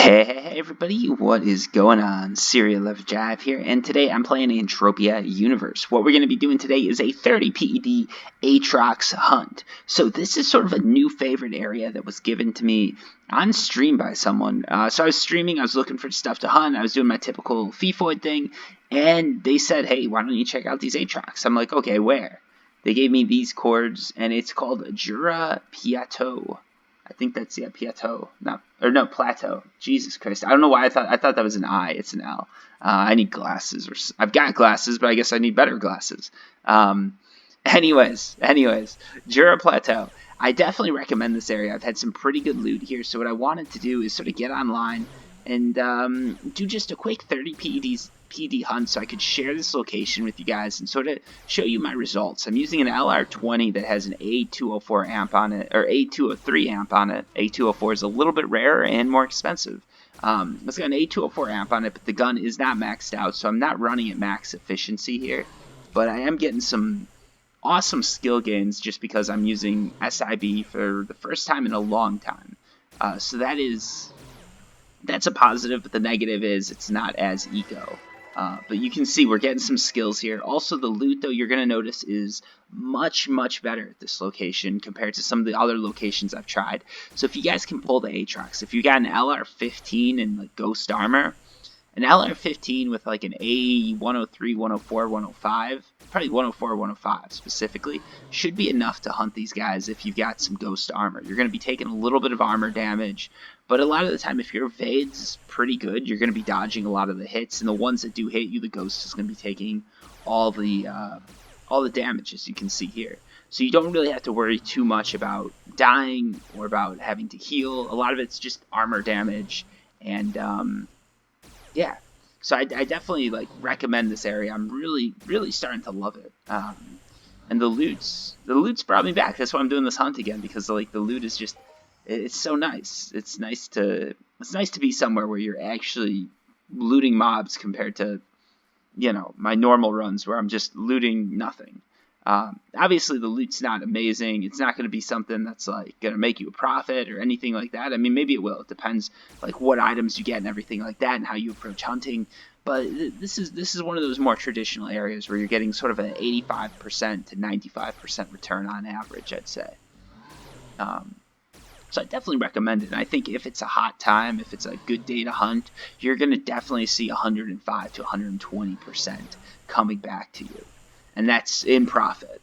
Hey everybody, what is going on? Serial Love Jive here, and today I'm playing Entropia Universe. What we're going to be doing today is a 30 PED Aatrox hunt. So this is sort of a new favorite area that was given to me on stream by someone. So I was streaming, I was looking for stuff to hunt, I was doing my typical FIFOid thing, and they said, hey, why don't you check out these Aatrox? I'm like, okay, where? They gave me these chords, and it's called Jura Piateau. I think that's, yeah, Piateau. No, Plateau. Jesus Christ. I don't know why I thought that was an I. It's an L. I need glasses. I've got glasses, but I guess I need better glasses. Anyways, Jura Plateau. I definitely recommend this area. I've had some pretty good loot here, so what I wanted to do is sort of get online and do just a quick 30 PD hunt so I could share this location with you guys and sort of show you my results. I'm using an LR20 that has an A204 amp on it, or A203 amp on it. A204 is a little bit rarer and more expensive. It's got an A204 amp on it, but the gun is not maxed out, so I'm not running at max efficiency here. But I am getting some awesome skill gains just because I'm using SIB for the first time in a long time. So that's a positive, but the negative is it's not as eco. But you can see we're getting some skills here. Also, the loot, though, you're going to notice is much, much better at this location compared to some of the other locations I've tried. So if you guys can pull the Atrox, if you got an LR15 and like Ghost Armor, an LR15 with like an A103, 104, 105, probably 104, 105 specifically, should be enough to hunt these guys if you've got some Ghost Armor. You're going to be taking a little bit of armor damage, but a lot of the time if your evades pretty good, you're going to be dodging a lot of the hits, and the ones that do hit you, the Ghost is going to be taking all the damage, as you can see here. So you don't really have to worry too much about dying or about having to heal. A lot of it's just armor damage, and yeah, so I definitely like recommend this area. I'm really starting to love it. And the loot's brought me back. That's why I'm doing this hunt again, because like the loot is just, it's so nice. It's nice to be somewhere where you're actually looting mobs compared to, you know, my normal runs where I'm just looting nothing. Obviously the loot's not amazing. It's not going to be something that's like going to make you a profit or anything like that. I mean, maybe it will. It depends like what items you get and everything like that and how you approach hunting. But this is one of those more traditional areas where you're getting sort of an 85% to 95% return on average, I'd say. So I definitely recommend it. And I think if it's a hot time, if it's a good day to hunt, you're going to definitely see 105 to 120% coming back to you. And that's in profit.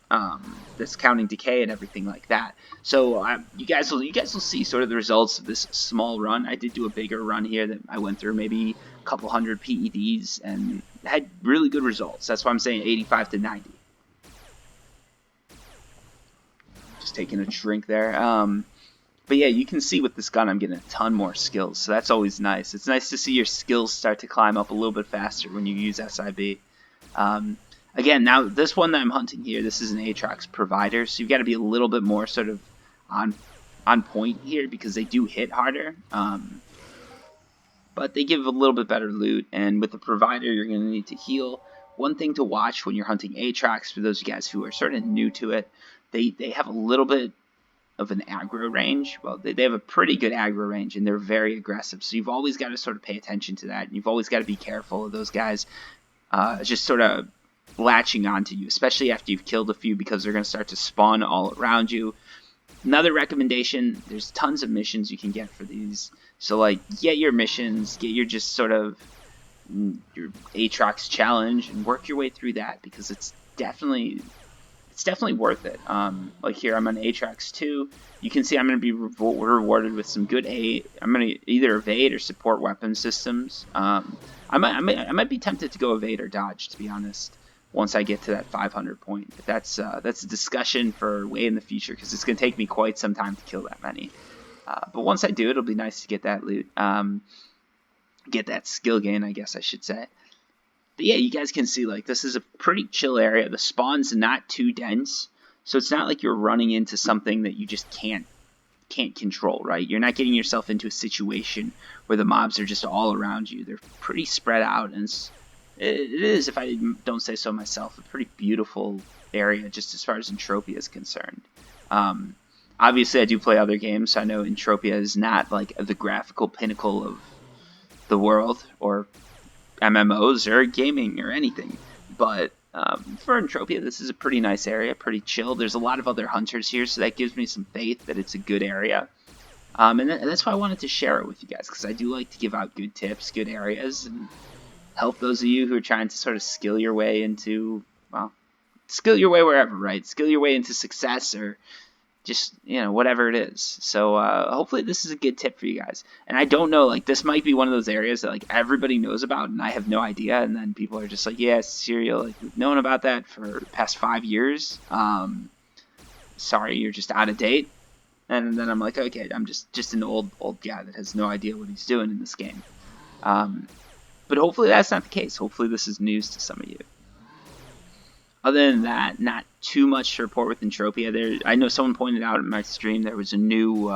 That's counting decay and everything like that. So you guys will see sort of the results of this small run. I did do a bigger run here that I went through maybe a couple hundred PEDs and had really good results. That's why I'm saying 85 to 90. Just taking a drink there. But yeah, you can see with this gun I'm getting a ton more skills. So that's always nice. It's nice to see your skills start to climb up a little bit faster when you use SIB. Again, now this one that I'm hunting here, this is an Atrox provider, so you've got to be a little bit more sort of on point here because they do hit harder. But they give a little bit better loot, and with the provider, you're going to need to heal. One thing to watch when you're hunting Atrox, for those of you guys who are sort of new to it, they have a little bit of an aggro range. Well, they have a pretty good aggro range, and they're very aggressive, so you've always got to sort of pay attention to that, and you've always got to be careful of those guys just sort of latching onto you, especially after you've killed a few, because they're going to start to spawn all around you. Another recommendation, there's tons of missions you can get for these. So like get your missions, get your just sort of your Aatrox challenge and work your way through that, because it's definitely worth it. Like here I'm on Aatrox 2. You can see I'm going to be rewarded with some good I'm going to either evade or support weapon systems. I might be tempted to go evade or dodge, to be honest, once I get to that 500 point. But that's a discussion for way in the future, because it's going to take me quite some time to kill that many. But once I do, it'll be nice to get that loot, get that skill gain, I guess I should say. But yeah, you guys can see like this is a pretty chill area. The spawn's not too dense, so it's not like you're running into something that you just can't control, right? You're not getting yourself into a situation where the mobs are just all around you. They're pretty spread out, and it is, if I don't say so myself, a pretty beautiful area just as far as Entropia is concerned. Obviously, I do play other games, so I know Entropia is not like the graphical pinnacle the world, or MMOs, or gaming, or anything. But for Entropia, this is a pretty nice area, pretty chill. There's a lot of other hunters here, so that gives me some faith that it's a good area. And that's why I wanted to share it with you guys, because I do like to give out good tips, good areas, and help those of you who are trying to sort of skill your way into, well, skill your way wherever, right? Skill your way into success, or just, whatever it is. So hopefully this is a good tip for you guys. And I don't know, like, this might be one of those areas that, like, everybody knows about and I have no idea, and then people are just like, yeah, Serial, like, we've known about that for the past 5 years. Sorry, you're just out of date. And then I'm like, okay, I'm just an old guy that has no idea what he's doing in this game. But hopefully that's not the case. Hopefully this is news to some of you. Other than that, not too much to report with Entropia. I know someone pointed out in my stream there was a new...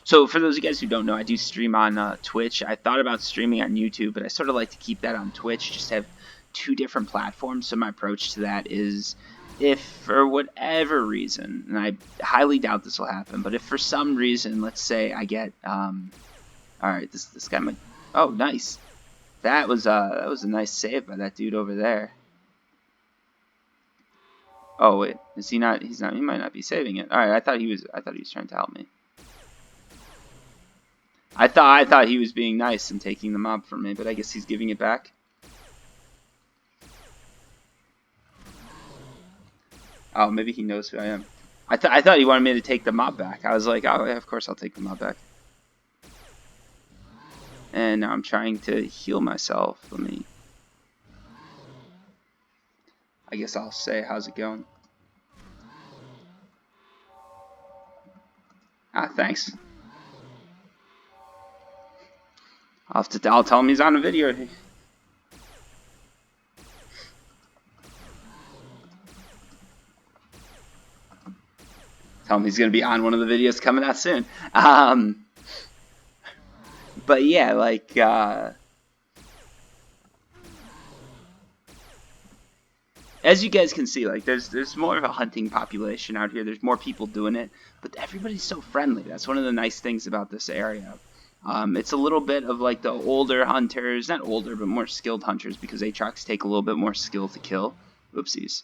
so for those of you guys who don't know, I do stream on Twitch. I thought about streaming on YouTube, but I sort of like to keep that on Twitch, just have 2 different platforms. So my approach to that is, if for whatever reason, and I highly doubt this will happen, but if for some reason, let's say I get... Alright, this guy might... Oh, nice. That was a nice save by that dude over there. Oh wait, is he not? He's not. He might not be saving it. All right, I thought he was trying to help me. I thought he was being nice and taking the mob from me, but I guess he's giving it back. Oh, maybe he knows who I am. I thought he wanted me to take the mob back. I was like, oh yeah, of course I'll take the mob back. And now I'm trying to heal myself. Let me... I guess I'll say, how's it going? Ah, thanks. I'll tell him he's on a video. Tell him he's gonna be on one of the videos coming out soon. But yeah, like, as you guys can see, like, there's more of a hunting population out here. There's more people doing it, but everybody's so friendly. That's one of the nice things about this area. It's a little bit of like the older hunters, not older, but more skilled hunters, because Aatrox take a little bit more skill to kill. Oopsies.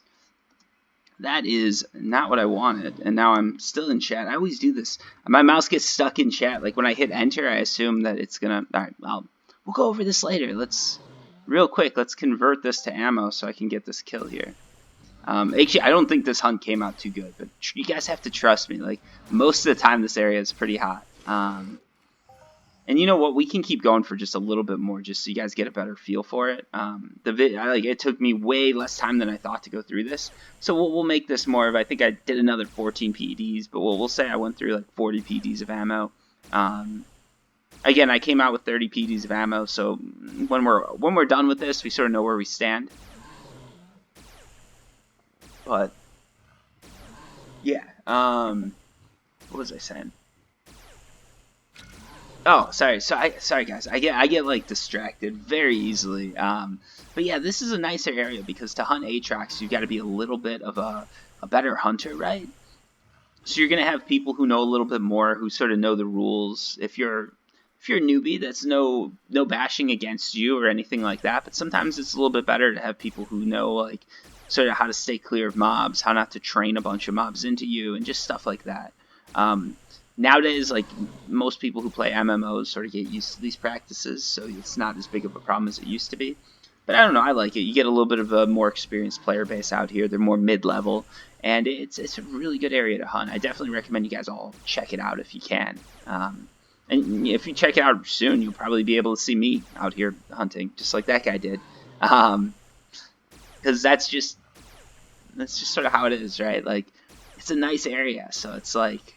That is not what I wanted, and now I'm still in chat. I always do this. My mouse gets stuck in chat. Like when I hit enter, I assume that it's gonna... Alright, we'll go over this later. Real quick, let's convert this to ammo so I can get this kill here. Actually, I don't think this hunt came out too good, but you guys have to trust me. Like, most of the time this area is pretty hot. And you know what? We can keep going for just a little bit more, just so you guys get a better feel for it. It took me way less time than I thought to go through this, so we'll make this more of... I think I did another 14 PEDs, but we'll say I went through like 40 PEDs of ammo. Again, I came out with 30 PEDs of ammo, so when we're done with this, we sort of know where we stand. But yeah, what was I saying? Oh, sorry guys. I get like distracted very easily. But yeah, this is a nicer area because to hunt Aatrox, you've got to be a little bit of a better hunter, right? So you're gonna have people who know a little bit more, who sort of know the rules. If you're a newbie, that's no bashing against you or anything like that. But sometimes it's a little bit better to have people who know, like, sort of how to stay clear of mobs, how not to train a bunch of mobs into you, and just stuff like that. Nowadays, like, most people who play MMOs sort of get used to these practices, so it's not as big of a problem as it used to be. But I don't know, I like it. You get a little bit of a more experienced player base out here. They're more mid-level, and it's a really good area to hunt. I definitely recommend you guys all check it out if you can. And if you check it out soon, you'll probably be able to see me out here hunting, just like that guy did. Because that's just sort of how it is, right? Like, it's a nice area, so it's like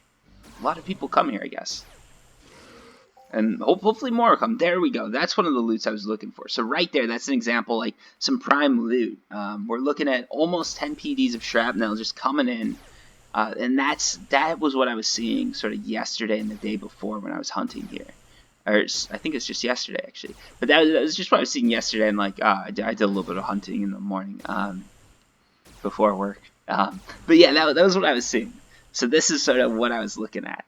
a lot of people come here, I guess. And hopefully more will come. There we go. That's one of the loots I was looking for. So right there, that's an example, like some prime loot. We're looking at almost 10 PDs of shrapnel just coming in. And that was what I was seeing sort of yesterday and the day before when I was hunting here. Or I think it's just yesterday, actually. But that was just what I was seeing yesterday. And like, I did a little bit of hunting in the morning before work. But yeah, that was what I was seeing. So this is sort of what I was looking at.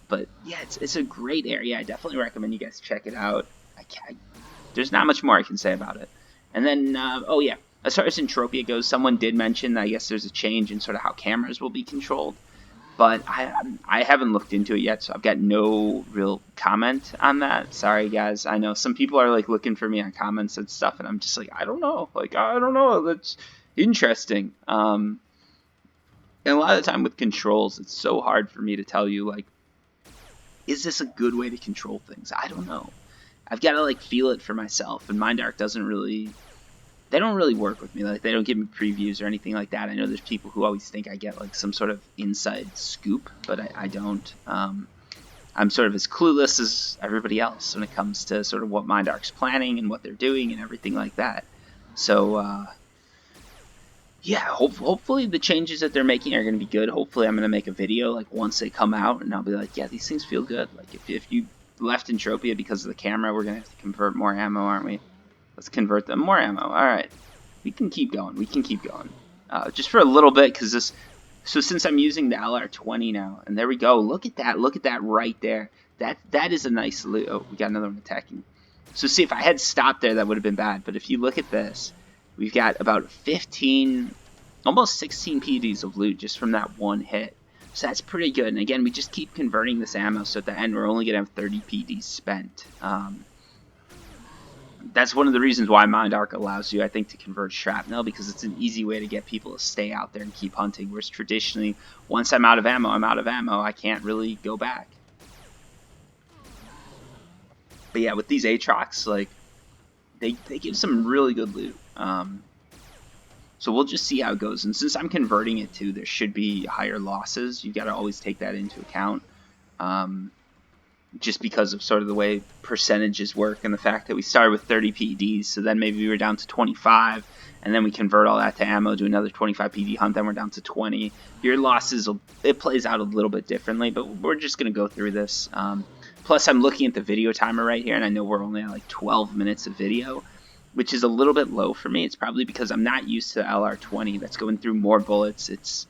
But yeah, it's a great area. I definitely recommend you guys check it out. there's not much more I can say about it. And then, oh yeah, as far as Entropia goes, someone did mention that I guess there's a change in sort of how cameras will be controlled. But I haven't looked into it yet, so I've got no real comment on that. Sorry, guys. I know some people are like looking for me on comments and stuff, and I'm just like, I don't know. Like, I don't know. That's interesting. And a lot of the time with controls, it's so hard for me to tell you, like, is this a good way to control things? I don't know. I've got to like feel it for myself, and Mind doesn't really. They don't really work with me. Like, they don't give me previews or anything like that. I know there's people who always think I get like some sort of inside scoop, but I don't. I'm sort of as clueless as everybody else when it comes to sort of what Mind planning and what they're doing and everything like that. So yeah, hopefully the changes that they're making are going to be good. Hopefully I'm going to make a video like once they come out, and I'll be like, yeah, these things feel good. Like if you left Entropia because of the camera, we're going to have to convert more ammo, aren't we? Let's convert them. More ammo. Alright. We can keep going. We can keep going. Just for a little bit, because this... So since I'm using the LR20 now, and there we go. Look at that. Look at that right there. That is a nice loot. Oh, we got another one attacking. So see, if I had stopped there, that would have been bad. But if you look at this, we've got about 15, almost 16 PDs of loot just from that one hit. So that's pretty good. And again, we just keep converting this ammo, so at the end, we're only going to have 30 PDs spent. That's one of the reasons why Mind allows you, I think, to convert shrapnel, because it's an easy way to get people to stay out there and keep hunting, whereas traditionally, once I'm out of ammo, I'm out of ammo. I can't really go back. But yeah, with these Aatrox, like, they give some really good loot. So we'll just see how it goes. And since I'm converting it to, there should be higher losses. You've got to always take that into account. Just because of sort of the way percentages work and the fact that we started with 30 PEDs, so then maybe we were down to 25, and then we convert all that to ammo, do another 25 PED hunt, then we're down to 20. Your losses, it plays out a little bit differently, but we're just going to go through this. Plus, I'm looking at the video timer right here, and I know we're only at like 12 minutes of video, which is a little bit low for me. It's probably because I'm not used to the LR20 that's going through more bullets.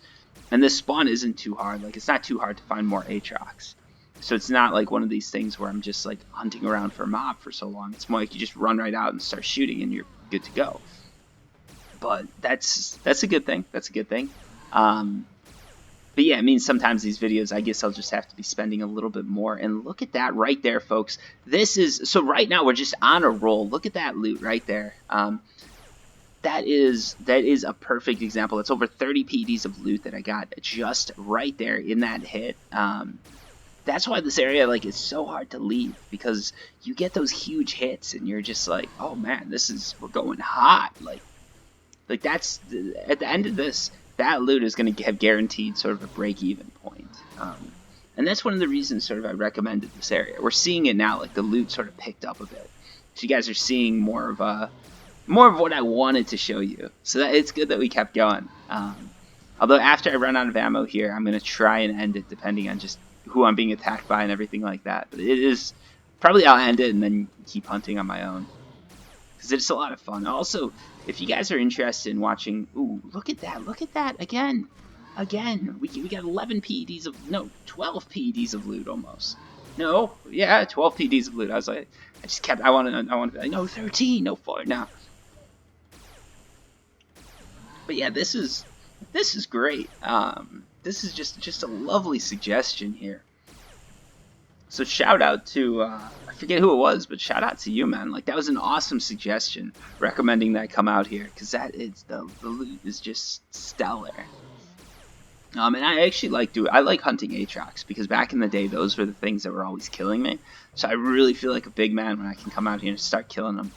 And this spawn isn't too hard. Like, it's not too hard to find more Aatrox. So it's not like one of these things where I'm just like hunting around for a mob for so long. It's more like you just run right out and start shooting and you're good to go. But that's a good thing. That's a good thing. But yeah, it means sometimes these videos, I guess I'll just have to be spending a little bit more. And look at that right there, folks. This is, so right now we're just on a roll. Look at that loot right there. That is a perfect example. It's over 30 PDs of loot that I got just right there in that hit. That's why this area like is so hard to leave, because you get those huge hits and you're just like, oh man, we're going hot. Like that's at the end of this, that loot is going to have guaranteed sort of a break-even point. And that's one of the reasons sort of I recommended this area. We're seeing it now, like the loot sort of picked up a bit. So you guys are seeing more of what I wanted to show you. So it's good that we kept going. Although after I run out of ammo here, I'm going to try and end it depending on just who I'm being attacked by and everything like that. But it is probably, I'll end it and then keep hunting on my own, because it's a lot of fun. Also, if you guys are interested in watching, ooh, look at that again, we got 11 PEDs of, no, 12 PEDs of loot almost. No, yeah, 12 PEDs of loot. I was like, I want to be like, no, 13, no 4 now. But yeah, this is great. This is just a lovely suggestion here. So shout out to, I forget who it was, but shout out to you, man. Like, that was an awesome suggestion, recommending that I come out here, because the loot is just stellar. And I actually I like hunting Aatrox, because back in the day, those were the things that were always killing me. So I really feel like a big man when I can come out here and start killing them.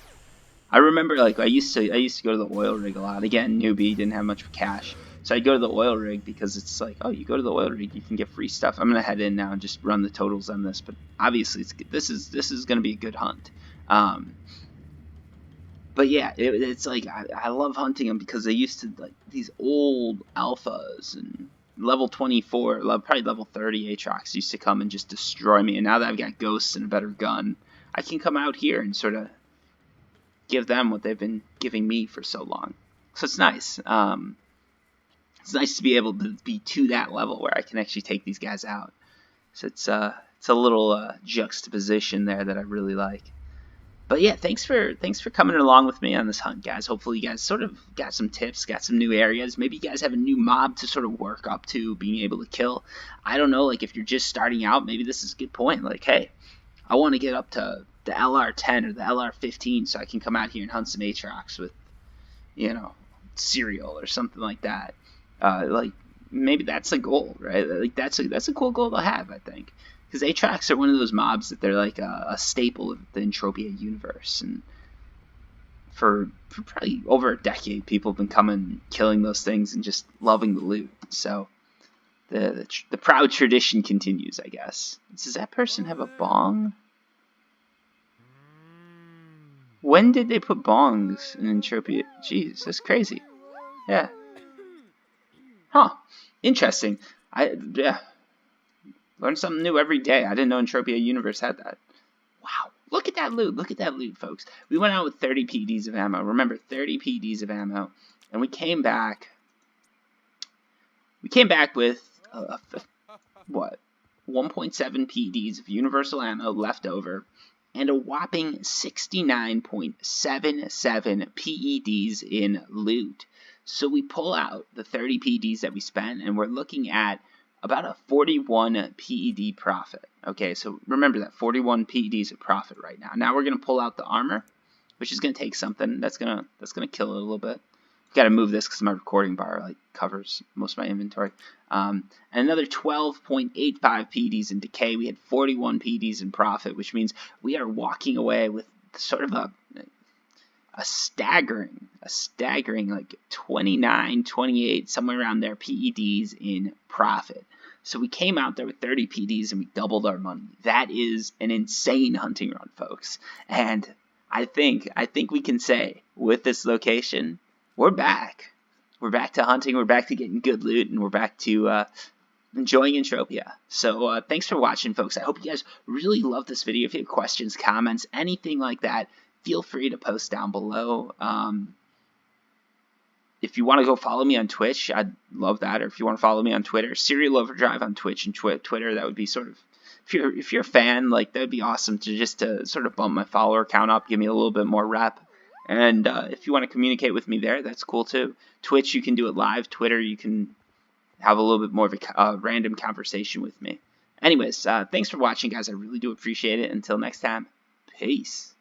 I remember, like, I used to go to the oil rig a lot. Again, newbie, didn't have much cash. So I'd go to the oil rig because it's like, oh, you go to the oil rig, you can get free stuff. I'm going to head in now and just run the totals on this. But obviously, this is going to be a good hunt. But yeah, it's like, I love hunting them because they used to, like, these old alphas and level 24, probably level 30 Aatrox used to come and just destroy me. And now that I've got ghosts and a better gun, I can come out here and sort of give them what they've been giving me for so long. So it's nice. It's nice to be able to be to that level where I can actually take these guys out. So it's a little juxtaposition there that I really like. But yeah, thanks for coming along with me on this hunt, guys. Hopefully, you guys sort of got some tips, got some new areas. Maybe you guys have a new mob to sort of work up to being able to kill. I don't know. Like if you're just starting out, maybe this is a good point. Like, hey, I want to get up to the LR10 or the LR15 so I can come out here and hunt some Aatrox with, you know, cereal or something like that. Like maybe that's a goal, right? Like that's a cool goal to have, I think, because Atrox are one of those mobs that they're like a staple of the Entropia universe, and for probably over a decade, people have been coming, killing those things, and just loving the loot. So the proud tradition continues, I guess. Does that person have a bong? When did they put bongs in Entropia? Jeez, that's crazy. Yeah. Huh. Interesting. Yeah. Learn something new every day. I didn't know Entropia Universe had that. Wow. Look at that loot. Look at that loot, folks. We went out with 30 PDs of ammo. Remember, 30 PDs of ammo. And we came back. We came back with, what? 1.7 PDs of universal ammo left over. And a whopping 69.77 PEDs in loot. So we pull out the 30 PEDs that we spent, and we're looking at about a 41 PED profit. Okay, so remember that 41 PEDs of profit right now. Now we're gonna pull out the armor, which is gonna take something. That's gonna kill it a little bit. Got to move this because my recording bar like covers most of my inventory. And another 12.85 PEDs in decay. We had 41 PEDs in profit, which means we are walking away with sort of a staggering like 29, 28, somewhere around there PEDs in profit. So we came out there with 30 PEDs and we doubled our money. That is an insane hunting run, folks. And I think we can say with this location, we're back. We're back to hunting. We're back to getting good loot, and we're back to enjoying Entropia. So thanks for watching, folks. I hope you guys really love this video. If you have questions, comments, anything like that, feel free to post down below. If you want to go follow me on Twitch, I'd love that. Or if you want to follow me on Twitter, Serial Overdrive on Twitch and Twitter, that would be sort of, if you're a fan, like that would be awesome to sort of bump my follower count up, give me a little bit more rep. And if you want to communicate with me there, that's cool too. Twitch, you can do it live. Twitter, you can have a little bit more of a random conversation with me. Anyways, thanks for watching, guys. I really do appreciate it. Until next time, peace.